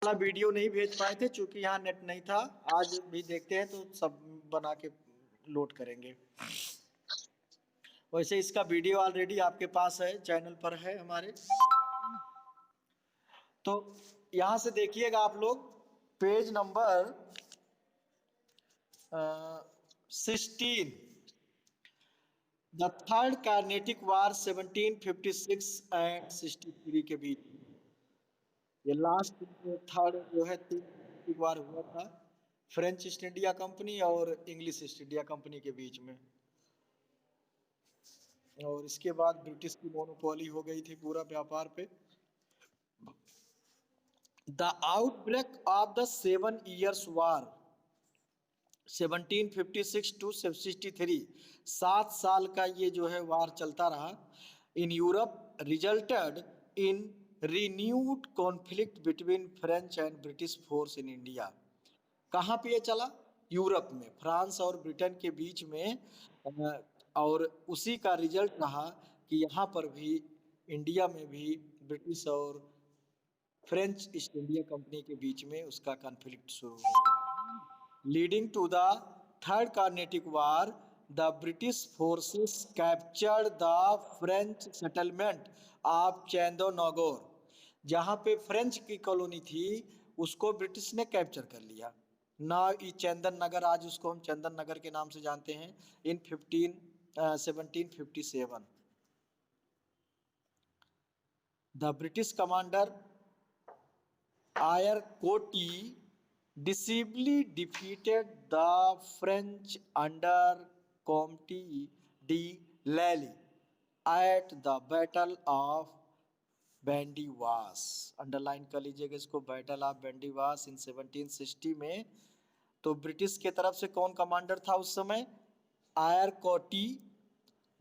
वाला वीडियो नहीं भेज पाए थे क्योंकि यहाँ नेट नहीं था। आज भी देखते हैं तो सब बना के लोड करेंगे। वैसे इसका वीडियो ऑलरेडी आपके पास है, चैनल पर है हमारे। तो यहां से देखिएगा आप लोग, page number 16, the third Carnatic war 1756 and 63 के बीच। ये लास्ट थर्ड जो है तीन कार्नेटिक वार हुआ था फ्रेंच ईस्ट इंडिया कंपनी और इंग्लिश ईस्ट इंडिया कंपनी के बीच में। और इसके बाद ब्रिटिश की मोनोपोली हो गई थी पूरा व्यापार पे। The outbreak of the 7 Years War 1756 to 63, 7 साल का ये जो है वार चलता रहा। In Europe resulted in renewed conflict between French and British force in India. कहाँ पे ये चला? यूरोप में, फ्रांस और ब्रिटेन के बीच में। और उसी का रिजल्ट रहा कि यहाँ पर भी, इंडिया में भी ब्रिटिश और फ्रेंच ईस्ट इंडिया कंपनी के बीच में उसका कॉन्फ्लिक्ट शुरू हुआ। Leading to the third Carnatic war, the British forces captured the French settlement of Chandernagore. जहाँ पे फ्रेंच की कॉलोनी थी उसको ब्रिटिश ने कैप्चर कर लिया ना। ये चंदन नगर, आज उसको हम चंदन नगर के नाम से जानते हैं। इन 1757 द ब्रिटिश कमांडर आयर कोटी decisively defeated the French under Comte de Lally at the Battle of Wandiwash. Underline कर लीजिएगा इसको, बैटल ऑफ बैंडीवास इन 1760 में। तो ब्रिटिश के तरफ से कौन कमांडर था उस समय? आयर कोटी।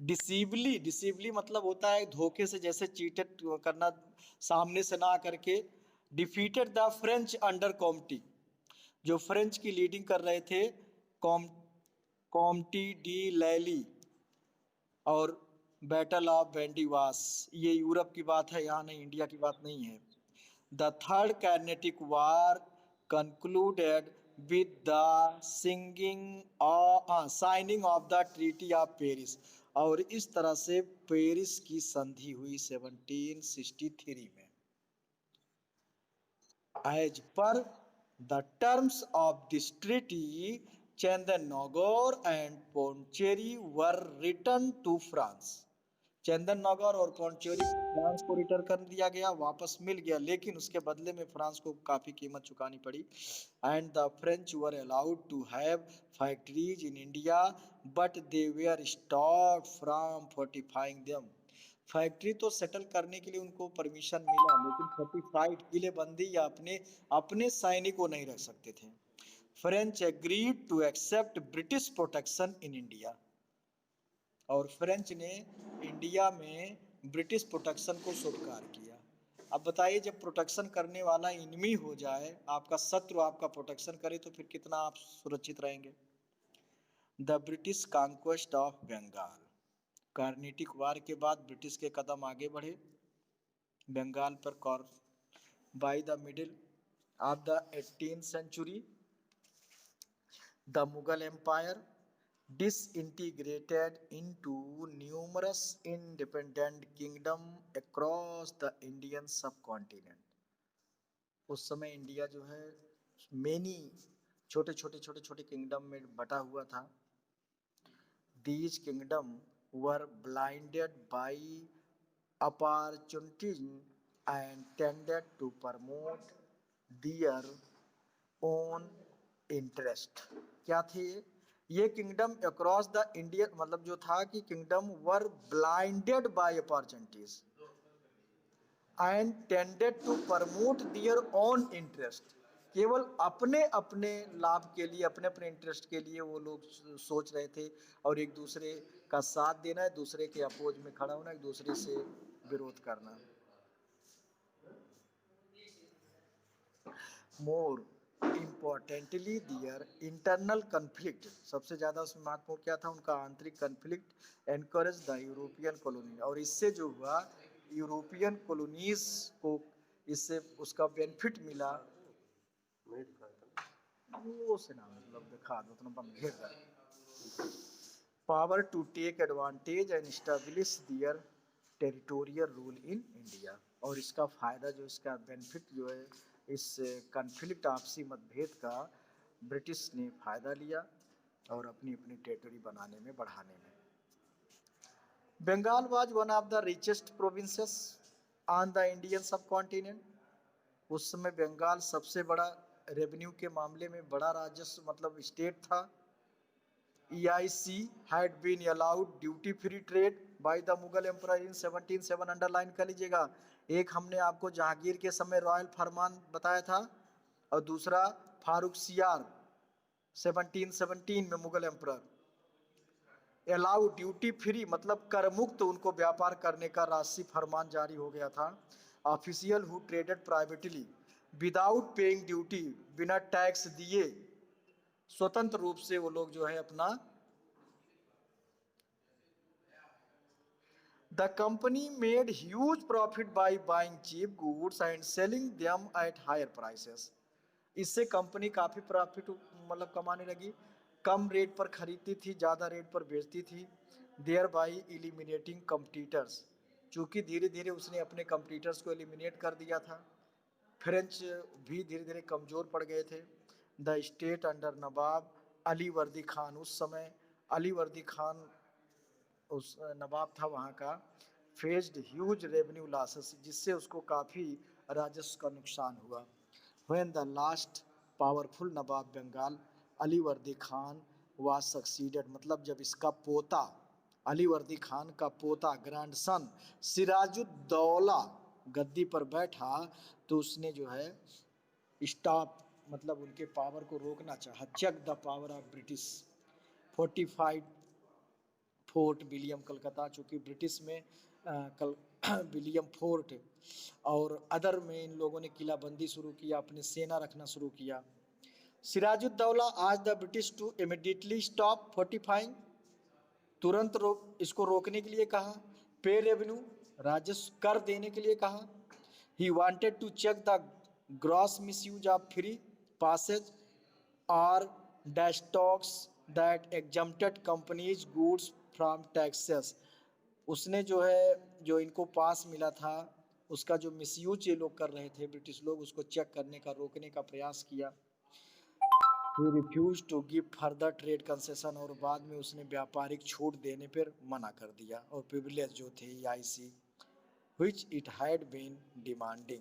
डिसीवली मतलब होता है धोखे से, जैसे चीटेड करना, सामने से ना करके। डिफीटेड द फ्रेंच अंडर कॉम्टी, जो फ्रेंच की लीडिंग कर रहे थे, कॉम कॉम्टी डी लैली। और बैटल ऑफ बैंडीवास ये यूरोप की बात है, यहाँ नहीं, इंडिया की बात नहीं है। The third kinetic war concluded with the signing off the treaty of Paris. और इस तरह से पेरिस की संधि हुई 1763 में। As per the terms of this treaty, Chandernagore and Pondicherry were return to France. Chandernagore और पोंडिचेरी फ्रांस को रिटर्न कर दिया गया, वापस मिल गया, लेकिन उसके बदले में फ्रांस को काफी कीमत चुकानी पड़ी। And the French were allowed to have factories in India but they were stopped from fortifying them. Factory तो सेटल करने के लिए उनको परमिशन मिला, लेकिन फोर्टिफाइड किलेबंदी या अपने अपने सैनिकों नहीं रख सकते थे। French agreed to accept British protection in India. और फ्रेंच ने इंडिया में ब्रिटिश प्रोटेक्शन को स्वीकार किया। अब बताइए, जब प्रोटेक्शन करने वाला इनमी हो जाए, आपका शत्रु आपका प्रोटेक्शन करे, तो फिर कितना आप सुरक्षित रहेंगे। The British conquest of Bengal. Carnatic war के बाद ब्रिटिश के कदम आगे बढ़े बंगाल पर। कॉर by the middle of the 18th century, the Mughal empire disintegrated into numerous independent kingdom across the Indian subcontinent। उस समय इंडिया जो है मेनी छोटे छोटे छोटे छोटे किंगडम में बटा हुआ था। These kingdom were blinded by opportunities and tended to promote their own interest. क्या थे ये किंगडम? अक्रॉस द इंडिया, मतलब जो था कि kingdom were blinded by opportunities and tended to promote their own interest. केवल अपने अपने लाभ के लिए, अपने अपने इंटरेस्ट के लिए वो लोग सोच रहे थे, और एक दूसरे का साथ देना, एक दूसरे के अपोज में खड़ा होना, एक दूसरे से विरोध करना। मोर इम्पोर्टेंटली दियर इंटरनल कन्फ्लिक्ट, सबसे ज़्यादा उसमें महत्वपूर्ण क्या था? उनका आंतरिक conflict encourage the European colony. और इससे जो हुआ, यूरोपियन कॉलोनीज को इससे उसका बेनिफिट मिला। वो से ना मतलब दिखा दो तो बंद घेर कर power to take advantage and establish their territorial rule in India. और इसका फायदा जो इसका बेनिफिट जो है इस कन्फ्लिक्ट आपसी मतभेद का ब्रिटिश ने फायदा लिया और अपनी अपनी टेरिटरी बनाने में बढ़ाने में। Bengal was one of the richest provinces on the Indian subcontinent. उस समय बंगाल सबसे बड़ा रेवेन्यू के मामले में बड़ा राजस्व मतलब स्टेट था। EIC had been allowed duty free trade by the Mughal emperor in 1707। Underline कर लीजिएगा, एक हमने आपको जहांगीर के समय रॉयल फरमान बताया था और दूसरा फारूक सियार 1717 में Mughal emperor. Allow duty free मतलब कर मुक्त उनको व्यापार करने का राशि फरमान जारी हो गया था। Official who traded privately without paying duty, बिना टैक्स दिए स्वतंत्र रूप से वो लोग जो है अपना। The company made huge profit by buying cheap goods and selling them at higher prices. इससे कंपनी काफी प्रॉफिट मतलब कमाने लगी, कम रेट पर खरीदती थी, ज़्यादा रेट पर बेचती थी। देयर बाई एलिमिनेटिंग कम्पिटिटर्स, चूँकि धीरे धीरे उसने अपने कम्पिटिटर्स को एलिमिनेट कर दिया था। फ्रेंच भी धीरे धीरे कमज़ोर पड़ गए थे। The state under Nawab Ali वर्दी खान, उस समय अली वर्दी खान उस नवाब था वहाँ का, फेस्ड ह्यूज रेवेन्यू लॉसेस, जिससे उसको काफ़ी राजस्व का नुकसान हुआ। व्हेन द लास्ट पावरफुल नवाब बंगाल अली वर्दी खान वाज सक्सीडेड, मतलब जब इसका पोता अली वर्दी खान का पोता ग्रैंड सन सिराजुद्दौला गद्दी पर बैठा तो उसने जो है स्टॉप मतलब उनके पावर को रोकना चाहा। Check the power of British fortified Fort William Calcutta, चूँकि ब्रिटिश में कल विलियम फोर्ट और अदर में इन लोगों ने किलाबंदी शुरू किया, अपने सेना रखना शुरू किया। सिराजुद्दौला आज the British to immediately stop fortifying, तुरंत इसको रोकने के लिए कहा। पे रेवेन्यू राजस्व कर देने के लिए कहा। He wanted to check the gross misuse of free passes और डैस्टॉक्स that exempted companies goods from taxes. उसने जो है जो इनको पास मिला था उसका जो मिसयूज ये लोग कर रहे थे ब्रिटिश लोग, उसको चेक करने का रोकने का प्रयास किया। He refuse to give further trade concession, और बाद में उसने व्यापारिक छूट देने पर मना कर दिया। और प्रिविलेज जो थे EIC which it had been demanding।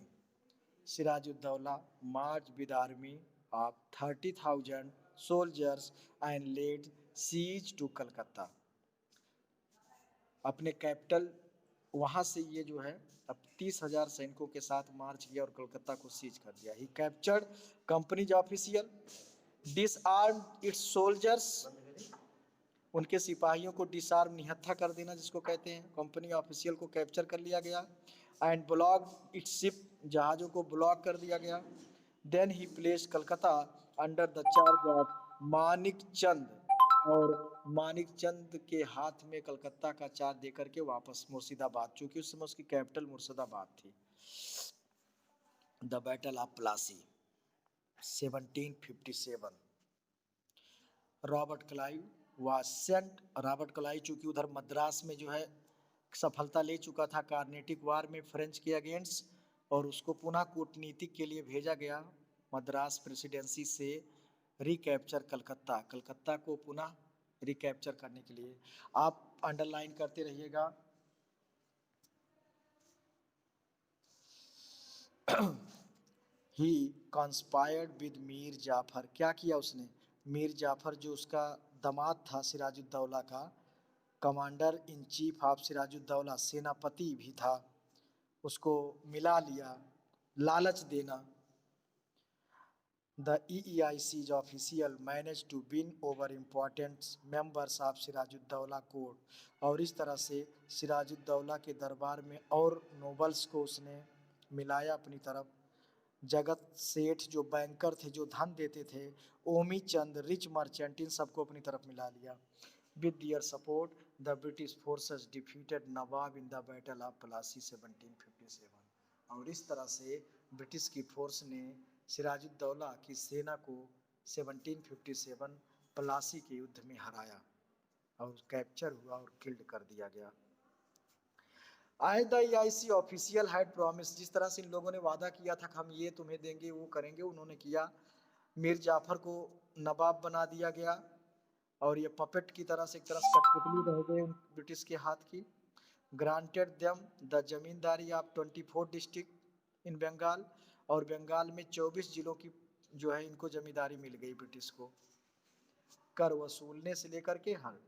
Siraj-ud-Daulah marched with army of 30,000 soldiers and laid siege to Calcutta. अपने कैपिटल वहाँ से ये जो है अब 30,000 सैनिकों के साथ मार्च किया और कलकत्ता को सीज कर दिया। He captured companies official, disarmed its soldiers, उनके सिपाहियों को डिसआर्म निहत्था कर देना जिसको कहते हैं, कंपनी ऑफिशियल को कैप्चर कर लिया गया। एंड ब्लॉक इट्स शिप, जहाज़ों को ब्लॉक कर दिया गया। Then he place Calcutta under the charge of Manik Chand, और मानिक चंद के हाथ में कलकत्ता का चार्ज देकर के वापस मुर्शिदाबाद, चूंकि उस समय उसकी कैपिटल मुर्शिदाबाद थी। The battle of Plassey 1757। Robert Clive was sent, Robert Clive चूंकि उधर मद्रास में जो है सफलता ले चुका था कार्नेटिक वार में फ्रेंच के अगेंस्ट, और उसको पुनः कूटनीतिक के लिए भेजा गया मद्रास प्रेसिडेंसी से रिकैप्चर कलकत्ता, कलकत्ता को पुनः रिकैप्चर करने के लिए। आप अंडरलाइन करते रहिएगा। ही कॉन्स्पायर्ड विद मीर जाफर, क्या किया उसने, मीर जाफर जो उसका दामाद था सिराजुद्दौला का, commander in chief of Sirajuddaula, सेनापति भी था, उसको मिला लिया, लालच देना। The EIC's official manage to win over important members of Sirajuddaula court, और इस तरह से सिराजुद्दौला के दरबार में और नोबल्स को उसने मिलाया अपनी तरफ। जगत सेठ जो बैंकर थे जो धन देते थे, ओमी चंद रिच मर्चेंट, इन सबको अपनी तरफ मिला लिया। With their support the British forces defeated nawab in the battle of Plassey 1757। और इस तरह से ब्रिटिश की फोर्स ने सिराजुद्दौला की सेना को 1757 प्लासी के युद्ध में हराया और कैप्चर हुआ और किल्ड कर दिया गया। आज the EIC official had promise, जिस तरह से इन लोगों ने वादा किया था कि हम ये तुम्हें देंगे वो करेंगे, उन्होंने किया। मीर जाफर को नवाब बना दिया गया और ये पपेट की तरह से एक तरह से कठपुतली रह गए ब्रिटिश के हाथ की। Granted them the zamindari of 24 district in Bengal, और बंगाल में 24 जिलों की जो है इनको जमींदारी मिल गई ब्रिटिश को, कर वसूलने से लेकर के हर।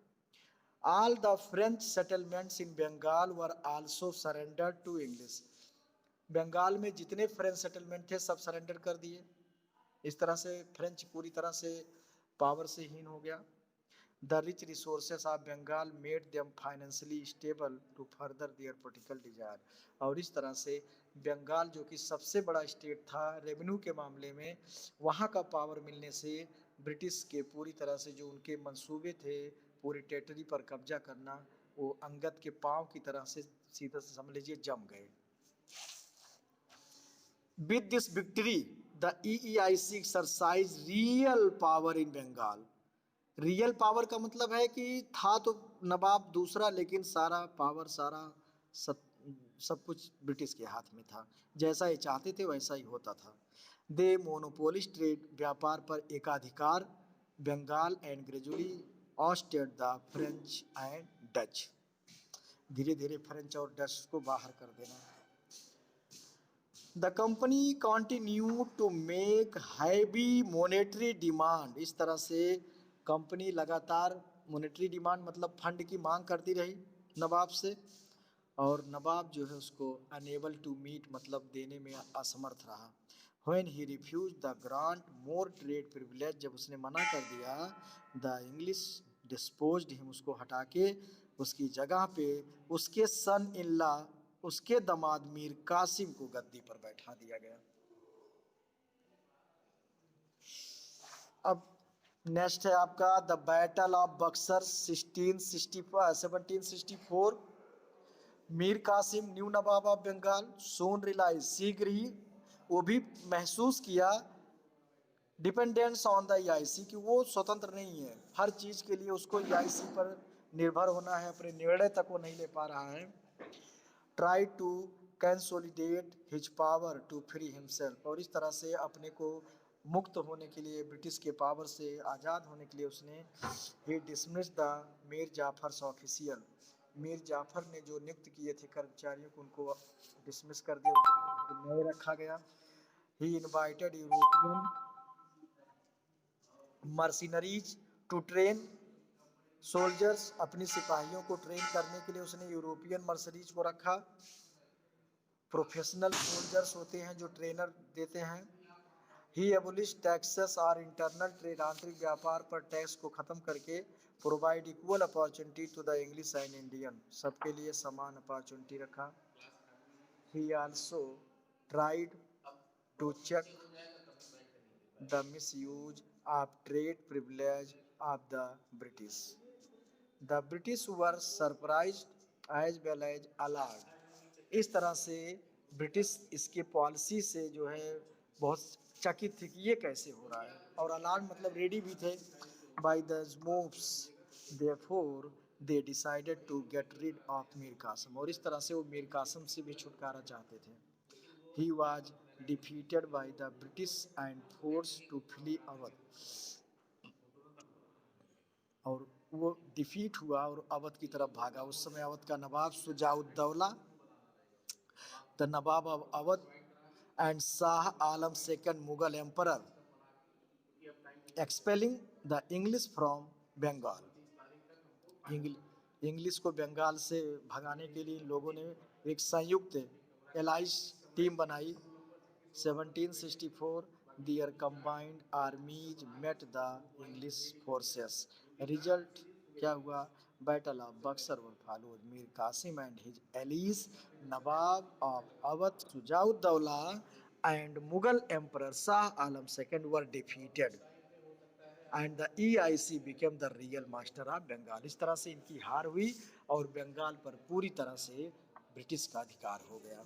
All the French settlements in Bengal were also surrendered to English. Bengal में जितने फ्रेंच सेटलमेंट थे सब सरेंडर कर दिए। इस तरह से फ्रेंच पूरी तरह से पावर से हीन हो गया। The rich resources of Bengal made them financially stable to further their political desire. और इस तरह से बंगाल जो कि सबसे बड़ा स्टेट था रेवेन्यू के मामले में, वहाँ का पावर मिलने से ब्रिटिश के पूरी तरह से जो उनके मंसूबे थे पूरी टेरिटरी पर कब्जा करना, वो अंगद के पांव की तरह से सीधा से समझ लीजिए जम गए। With this victory, the EEIC exercised real power in Bengal. Real power का मतलब है कि था तो नवाब दूसरा, लेकिन सारा पावर सारा सब कुछ ब्रिटिश के हाथ में था। जैसा ये चाहते थे वैसा ही होता था। दे मोनोपोलिस्ट ट्रेड, व्यापार पर एकाधिकार, Bengal and gradually ousted the French and Dutch, धीरे धीरे फ्रेंच और डच को बाहर कर देना। The company continue to make heavy monetary demand, इस तरह से कंपनी लगातार मॉनेटरी डिमांड मतलब फंड की मांग करती रही नवाब से, और नवाब जो है उसको अनेबल टू मीट मतलब देने में असमर्थ रहा। When he refuse the grant more trade privilege, जब उसने मना कर दिया, द इंग्लिश डिस्पोज्ड हिम, उसको हटा के उसकी जगह पे उसके सन इन लॉ, उसके दामाद मीर कासिम को गद्दी पर बैठा दिया गया। अब नेक्स्ट है आपका the battle of Buxar 1764। Mir Qasim new nawab of Bengal soon realise, शीघ्र ही वो भी महसूस किया डिपेंडेंस ऑन द EIC कि वो स्वतंत्र नहीं है, हर चीज के लिए उसको EIC पर निर्भर होना है, अपने निर्णय तक वो नहीं ले पा रहा है। Try to consolidate his power to free himself, और इस तरह से अपने को मुक्त होने के लिए, ब्रिटिश के पावर से आज़ाद होने के लिए उसने he dismiss the Mir Jafar's official, Mir Jafar ने जो नियुक्त किए थे कर्मचारियों को उनको डिसमिस कर दिया, उनको नए रखा गया। He invited European mercenaries to train soldiers, अपनी सिपाहियों को ट्रेन करने के लिए उसने यूरोपियन मर्सरीज को रखा। प्रोफेशनल सोल्जर्स होते हैं जो ट्रेनर देते हैं। ही एबोलिश टैक्सेस और इंटरनल ट्रेड, आंतरिक व्यापार पर टैक्स को खत्म करके provide equal opportunity to the English and Indian, सबके लिए समान अपॉर्चुनिटी रखा। He also tried to check the misuse of trade privilege of the British. The British were surprised as well as alarmed, इस तरह से ब्रिटिश इसके policy से जो है बहुत चकित थे कि ये कैसे हो रहा है, और अलार्ड मतलब रेडी भी थे। By the moves therefore they decided to get rid of Mir Qasim, और इस तरह से वो मीर कासिम से भी छुटकारा चाहते थे। He was defeated by the British and forced to flee Awadh, और वो डिफीट हुआ और अवध की तरफ भागा। उस समय अवध का नवाब Shujauddaula, the nawab of Awadh and Shah Alam second Mughal emperor expelling the English from Bengal. English को बंगाल से भगाने के लिए लोगों ने एक संयुक्त एलाइज टीम बनाई। 1764 their combined armies met the English forces. Result क्या हुआ? Battle of Buxar was followed. Mir Qasim and his allies, Nawab of Awadh Sujauddaulah and Mughal Emperor Shah Alam II were defeated. And the EIC became the real master of Bengal. इस तरह से इनकी हार हुई और बंगाल पर पूरी तरह से ब्रिटिश का अधिकार हो गया।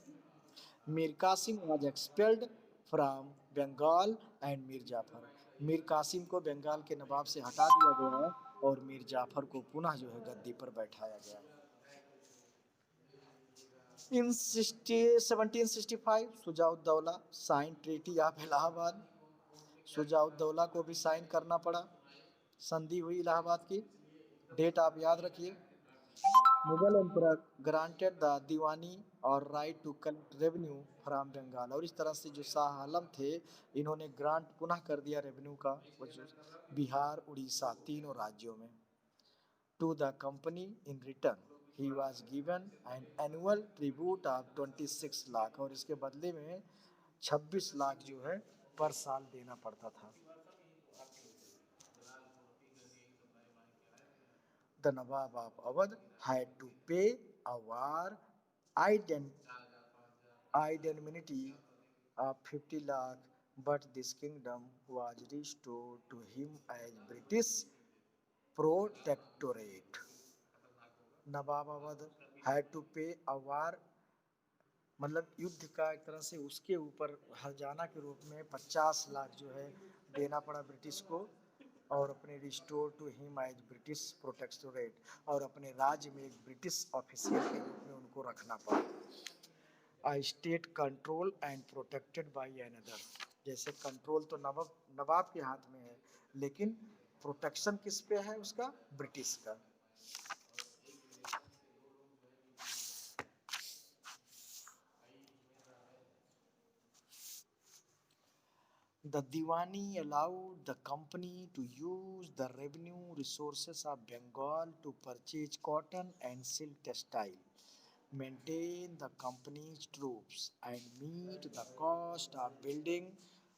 Mir Qasim was expelled from Bengal and Mir Jafar. Mir Qasim को बंगाल के नवाब से हटा दिया गया और मीर जाफर को पुनः जो है गद्दी पर बैठाया गया। In 1765 Shujauddaula sign treaty of Allahabad. Shujauddaula को भी साइन करना पड़ा, संधि हुई इलाहाबाद की। डेट आप याद रखिए। Mughal emperor granted the Diwani और right to collect revenue from Bengal. और इस तरह से जो शाह आलम थे, इन्होंने ग्रांट पुनः कर दिया रेवेन्यू का बिहार उड़ीसा तीनों राज्यों में। To the company in return he was given an annual tribute of 26 lakh. और इसके बदले में 26 लाख जो है पर साल देना पड़ता था। The Nawab of Awadh had to pay a war indemnity of 50 lakh, but this kingdom was restored to him as British protectorate. Nawab Awadh had to pay a वार, मतलब युद्ध का एक तरह से उसके ऊपर हर्जाना के रूप में 50 लाख जो है देना पड़ा ब्रिटिश को, और अपने restore to him as British protectorate, और अपने राज्य में एक ब्रिटिश ऑफिशियल के रूप में उनको रखना पड़ा। I state control and protected by another. जैसे कंट्रोल तो नवाब के हाथ में है, लेकिन प्रोटेक्शन किस पे है उसका, ब्रिटिश का। The Diwani allowed the company to use the revenue resources of Bengal to purchase cotton and silk textile, maintain the company's troops, and meet the cost of building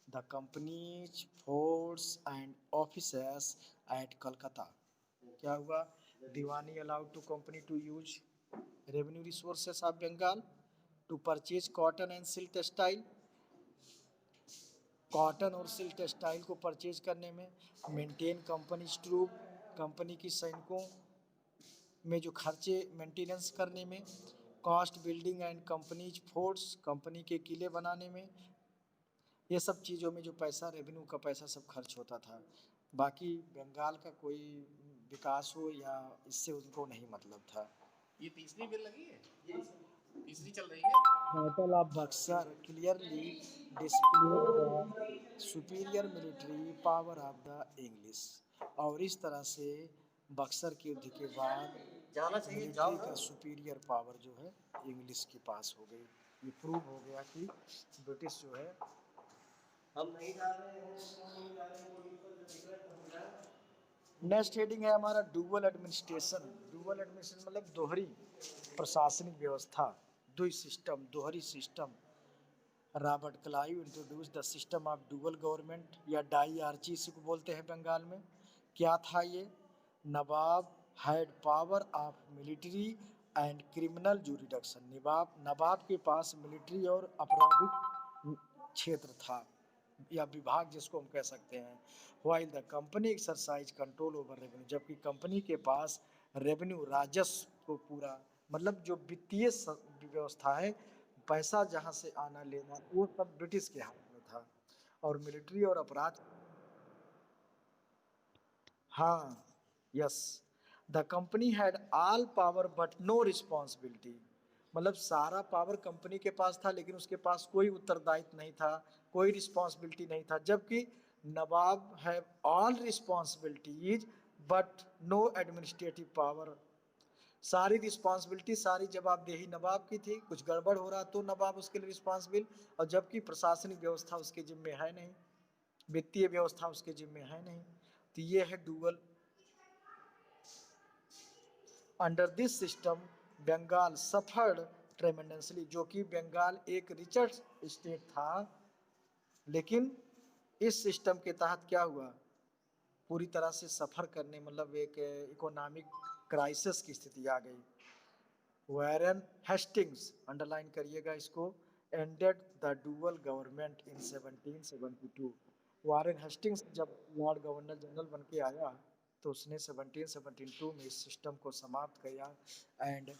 the company's forts and offices at Kolkata. क्या हुआ? Diwani allowed to company to use revenue resources of Bengal to purchase cotton and silk textile, cotton और silk textile को purchase करने में, maintain company troop, company की सैनिकों में जो खर्चे मेंटेनेंस करने में, cost building and companies forts, company के किले बनाने में, ये सब चीज़ों में जो पैसा रेवेन्यू का पैसा सब खर्च होता था। बाकी बंगाल का कोई विकास हो या इससे उनको नहीं मतलब था। ये तीसरी बिल लगी है, तीसरी चल रही है। Battle of Buxar clearly displayed the superior military power of the English। और इस तरह से बक्सर के युद्ध के बाद मिलिट्री का सुपीरियर पावर जो है इंग्लिश के पास हो गई। ये प्रूव हो गया कि ब्रिटिश जो है, हम नहीं जा रहे हैं। नेक्स्ट हेडिंग है हमारा डुअल एडमिनिस्ट्रेशन। डुअल एडमिनिस्ट्रेशन मतलब दोहरी प्रशासनिक व्यवस्था, दुई सिस्टम, दोहरी system. Robert Clive introduce the system of dual government या डाईआरची इसी को बोलते हैं बंगाल में। क्या था ये? Nawab had power of military and criminal jurisdiction. नवाब के पास मिलिट्री और आपराधिक क्षेत्र था या विभाग जिसको हम कह सकते हैं। While the company exercise control over revenue, जबकि कंपनी के पास रेवेन्यू राजस्व को पूरा, मतलब जो वित्तीय व्यवस्था है, पैसा जहाँ से आना लेना, वो सब ब्रिटिश के हाथ में था। और मिलिट्री और अपराध, हाँ, yes, the company had all power but no responsibility. मतलब सारा पावर कंपनी के पास था, लेकिन उसके पास कोई उत्तरदायित्व नहीं था, कोई रिस्पॉन्सिबिलिटी नहीं था। जबकि nawab have all responsibilities but no administrative power. सारी रिस्पॉन्सिबिलिटी, सारी जवाबदेही नवाब की थी। कुछ गड़बड़ हो रहा तो नवाब उसके लिए रिस्पॉन्सिबल, और जबकि प्रशासनिक व्यवस्था उसके जिम्मे है नहीं, वित्तीय व्यवस्था उसके जिम्मे है नहीं। तो ये है dual. Under this system Bengal suffered tremendously, जो कि बंगाल एक रिचर्ड स्टेट था, लेकिन इस सिस्टम के तहत क्या हुआ, पूरी तरह से सफ़र करने, मतलब एक इकोनॉमिक क्राइसिस की स्थिति आ गई। वारेन हेस्टिंग्स, अंडरलाइन करिएगा इसको, ended the dual government in 1772। Warren Hastings जब लॉर्ड गवर्नर जनरल बन के आया तो उसने 1772 में इस सिस्टम को समाप्त किया and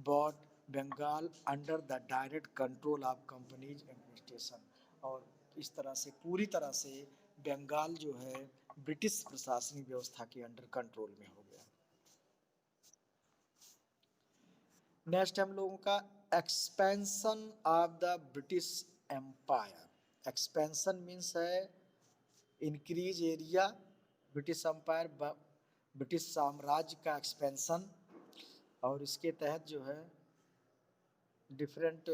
brought Bengal under the direct control of company's administration. और इस तरह से पूरी तरह से बंगाल जो है ब्रिटिश प्रशासनिक व्यवस्था के अंडर कंट्रोल में हो गया। नेक्स्ट हम लोगों का expansion of the British empire. Expansion means है increase area, British empire British साम्राज्य का एक्सपेंशन, और इसके तहत जो है डिफरेंट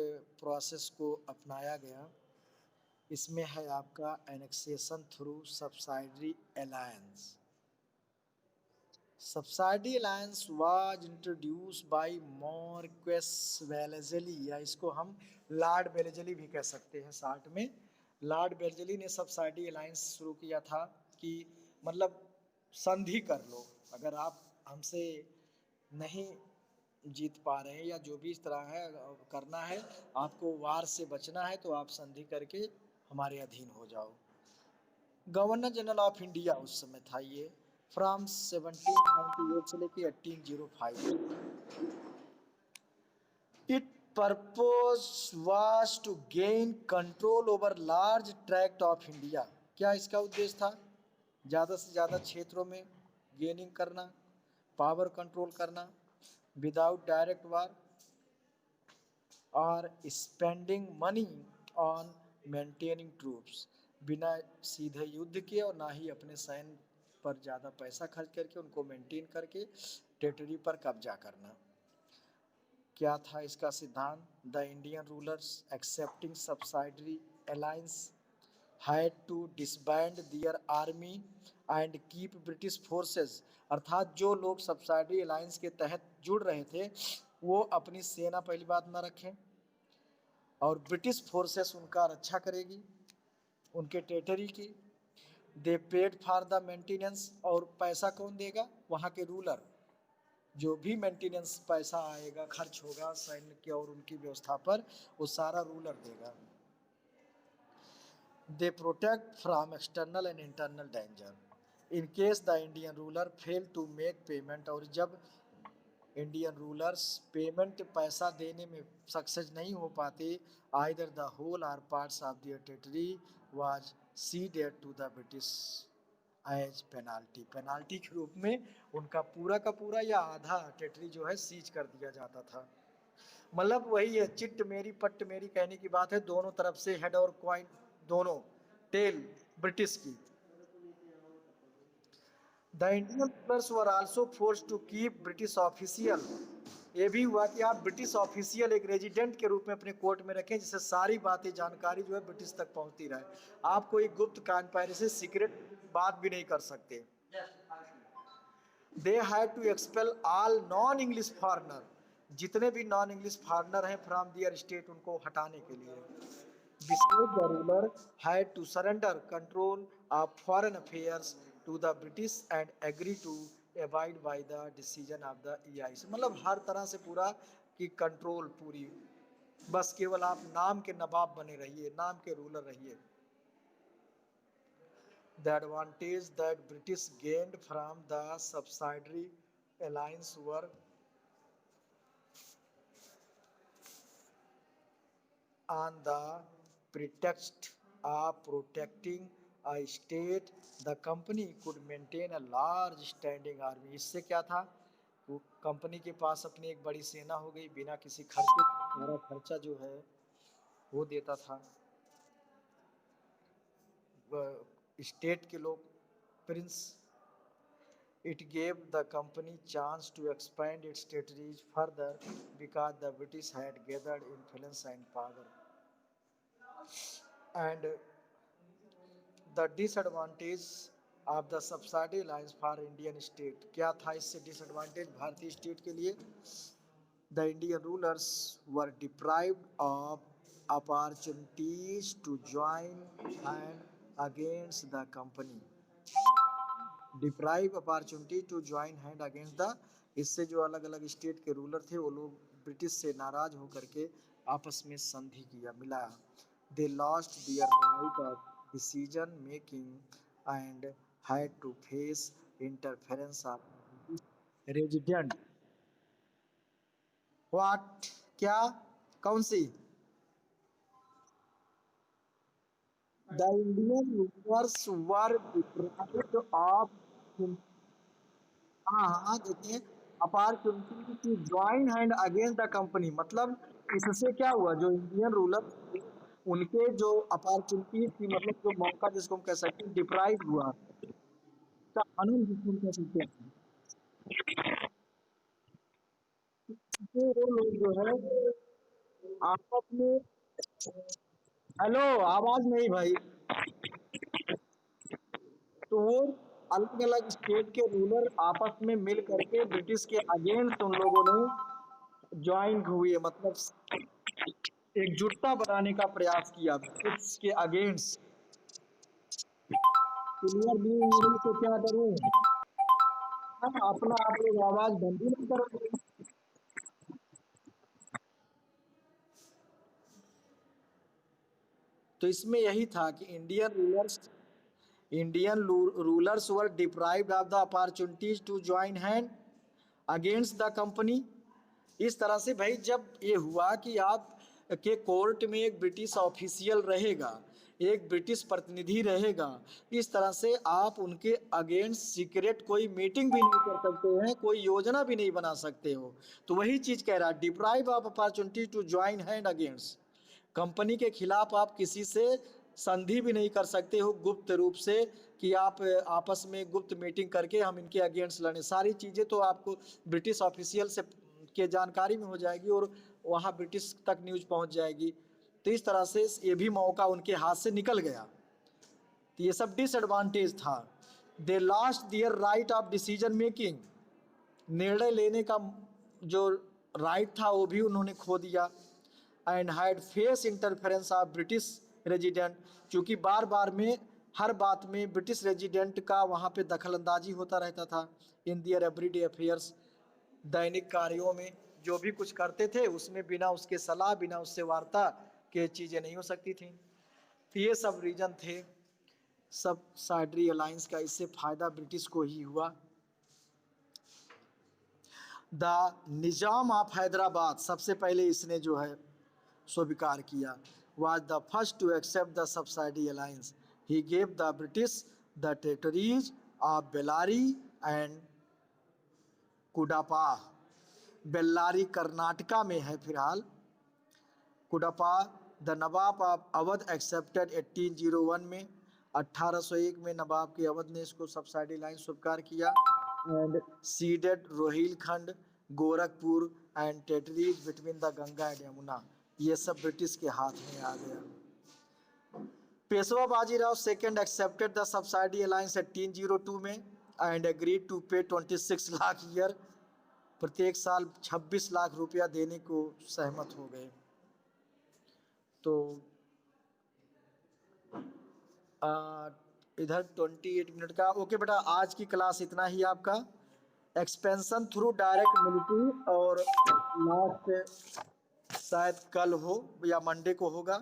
प्रोसेस को अपनाया गया। इसमें है आपका annexation through subsidiary alliance. Subsidy alliance was introduce by Marquess Wellesley, या इसको हम लॉर्ड वेलेजली भी कह सकते हैं शॉर्ट में। लॉर्ड वेलेजली ने सब्सिडी अलायंस शुरू किया था कि मतलब संधि कर लो, अगर आप हमसे नहीं जीत पा रहे हैं या जो भी इस तरह है करना है, आपको वार से बचना है, तो आप संधि करके हमारे अधीन हो जाओ। गवर्नर जनरल ऑफ इंडिया उस समय था ये, फ्रॉम 1798 से लेके 1805। It purpose was to gain control over large tract of India. क्या इसका उद्देश्य था? ज़्यादा से ज़्यादा क्षेत्रों में गेनिंग करना, पावर कंट्रोल करना, विदाउट डायरेक्ट वार और spending money on maintaining troops, बिना सीधे युद्ध के और ना ही अपने सैन्य पर ज़्यादा पैसा खर्च करके उनको मेंटेन करके टेरिटरी पर कब्जा करना। क्या था इसका सिद्धांत? The Indian rulers accepting subsidiary alliance had to disband their army and keep British forces, अर्थात जो लोग सब्सिडरी अलायंस के तहत जुड़ रहे थे वो अपनी सेना पहली बात न रखें, और ब्रिटिश फोर्सेस उनका रक्षा करेगी, उनके टेरिटरी की। दे पेड फॉर द मेंटेनेंस, और पैसा कौन देगा? वहाँ के रूलर। जो भी मेंटेनेंस पैसा आएगा, खर्च होगा सैन्य के और उनकी व्यवस्था पर, वो सारा रूलर देगा। They protect from external and internal danger in case the Indian ruler fail to make payment, और जब इंडियन रूलर्स पेमेंट पैसा देने में सक्सेस नहीं हो पाते, either the whole or parts of their territory was ceded to the British as penalty. Penalty के रूप में उनका पूरा का पूरा या आधा टेरिटरी जो है सीज कर दिया जाता था। मतलब वही है, चिट्ट मेरी पट्ट मेरी कहने की बात है, दोनों तरफ से हेड और क्वाइन दोनों, टेल ब्रिटिश की। The Indian rulers were also forced to keep British official, ये भी हुआ कि आप ब्रिटिश ऑफिशियल एक रेजिडेंट के रूप में अपने कोर्ट में रखें, जिससे सारी बातें जानकारी जो है ब्रिटिश तक पहुंचती रहे। आप कोई गुप्त कानपारी से सीक्रेट बात भी नहीं कर सकते। They had to expel all non English foreigner, जितने भी नॉन इंग्लिश फॉरनर हैं फ्रॉम दियर स्टेट, उनको हटाने के लिए। Beside the ruler had to surrender control of foreign affairs to the British and agree to abide by the decision of the EIC। मतलब हर तरह से पूरा की कंट्रोल पूरी, बस केवल आप नाम के नवाब बने रहिए, नाम के रूलर रहिए। The advantage that British gained from the subsidiary alliance were on the pretext of protecting a state, the company could maintain a large standing army। इससे क्या था? वो कंपनी के पास अपनी एक बड़ी सेना हो गई, बिना किसी खर्चे, सारा खर्चा जो है वो देता था स्टेट के लोग, Prince. It gave the company chance to expand its territories further because the British had gathered influence and power. And the disadvantage of the subsidy alliance for Indian state, क्या था इससे डिसएडवांटेज भारतीय state के लिए? The Indian rulers were deprived of opportunities to join hand against the company। Deprive opportunity to join hand against the, इससे जो अलग अलग स्टेट के रूलर थे वो लोग ब्रिटिश से नाराज होकर के आपस में संधि किया, मिला। They lost their right of decision making and had to face interference of resident. What? क्या? कौन सी? The Indian rulers were deprived of, हाँ हाँ देखिए, opportunity to join hand against the company, मतलब इससे क्या हुआ, जो इंडियन रूलर थे उनके जो अपॉर्चुनिटी थी, मतलब जो मौका जिसको हम कह सकते हैं डिप्राइव हुआ, का कानून जिसको हम कह सकते हैं, तो वो लोग जो है आपस में, हेलो आवाज नहीं भाई, तो वो अलग अलग स्टेट के रूलर आपस में मिल करके ब्रिटिश के अगेंस्ट उन लोगों ने ज्वाइन हुए, मतलब एकजुटता बनाने का प्रयास किया ब्रिटिश के अगेंस्ट। क्लियर भी मेरे को क्या करूं, हाँ, अपना आप लोग आवाज बंद ही नहीं करोगे। तो इसमें यही था कि Indian rulers were deprived of the opportunities to join hand against the company. इस तरह से भाई जब ये हुआ कि आप के कोर्ट में एक ब्रिटिश ऑफिशियल रहेगा, एक ब्रिटिश प्रतिनिधि रहेगा, इस तरह से आप उनके अगेंस्ट सीक्रेट कोई मीटिंग भी नहीं कर सकते हैं, कोई योजना भी नहीं बना सकते हो। तो वही चीज कह रहा है, deprive of opportunity to join hand against, company के खिलाफ आप किसी से संधि भी नहीं कर सकते हो गुप्त रूप से, कि आप आपस में गुप्त मीटिंग करके हम इनके अगेंस्ट लड़ें। सारी चीज़ें तो आपको ब्रिटिश ऑफिशियल से के जानकारी में हो जाएगी और वहाँ ब्रिटिश तक न्यूज़ पहुँच जाएगी। तो इस तरह से ये भी मौका उनके हाथ से निकल गया। तो ये सब डिसएडवांटेज था। They lost their right of decision making, निर्णय लेने का जो राइट था वो भी उन्होंने खो दिया। And had face interference of British resident, क्योंकि बार बार में हर बात में ब्रिटिश रेजिडेंट का वहाँ पे दखल अंदाजी होता रहता था इन दियर एवरीडे अफेयर्स, दैनिक कार्यों में जो भी कुछ करते थे उसमें बिना उसके सलाह, बिना उससे वार्ता के चीज़ें नहीं हो सकती थी। तो ये सब रीजन थे सब साइड्री अलायंस का, इससे फायदा ब्रिटिश को ही हुआ। द निज़ाम ऑफ हैदराबाद, सबसे पहले इसने जो है स्वीकार किया, was the first to accept the subsidy alliance. He gave the British the territories of Bellary and Cuddapah. Bellary Karnataka में है फिलहाल, Kadapa the nawab of Awadh accepted 1801 में, 1801 में नवाब के अवध ने इसको सब्सिडी लाइन स्वीकार किया। And ceded Rohilkhand, Gorakhpur and territories between the Ganga and Yamuna, ये सब ब्रिटिश के हाथ में आ गया। Peshwa Bajirao second accepted the subsidiary alliance 1802 में एंड एग्रीड टू पे 26 लाख ईयर, प्रत्येक साल 26 लाख रुपया देने को सहमत हो गए। तो इधर 28 मिनट का ओके बेटा, आज की क्लास इतना ही आपका। एक्सपेंशन थ्रू डायरेक्ट मिलिट्री और लास्ट शायद कल हो या मंडे को होगा,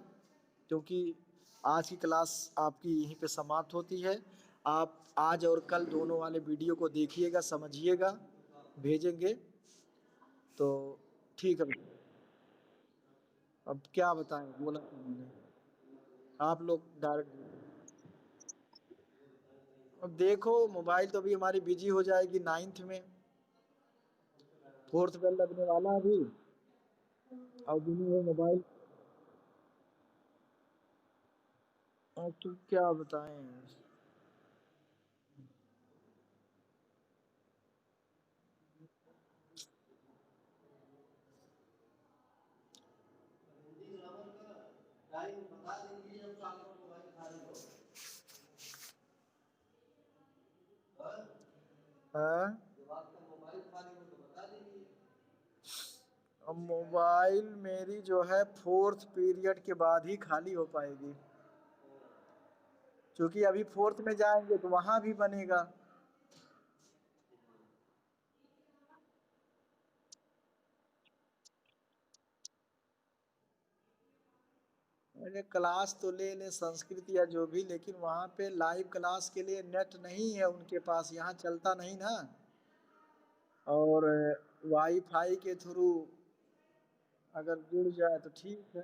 क्योंकि आज की क्लास आपकी यहीं पे समाप्त होती है। आप आज और कल दोनों वाले वीडियो को देखिएगा, समझिएगा, भेजेंगे तो ठीक है। अब क्या बताएं, बोला तो मैंने, आप लोग डायरेक्ट अब देखो, मोबाइल तो अभी हमारी बिजी हो जाएगी 9th में, 4th बेल लगने वाला अभी, और दिन में मोबाइल, और तो क्या बताएं। हाँ? अब मोबाइल मेरी जो है 4th पीरियड के बाद ही खाली हो पाएगी, क्योंकि अभी 4th में जाएंगे तो वहां भी बनेगा। अरे क्लास तो ले लें संस्कृत या जो भी, लेकिन वहाँ पे लाइव क्लास के लिए नेट नहीं है उनके पास, यहाँ चलता नहीं ना, और वाईफाई के थ्रू अगर जुड़ जाए तो ठीक है।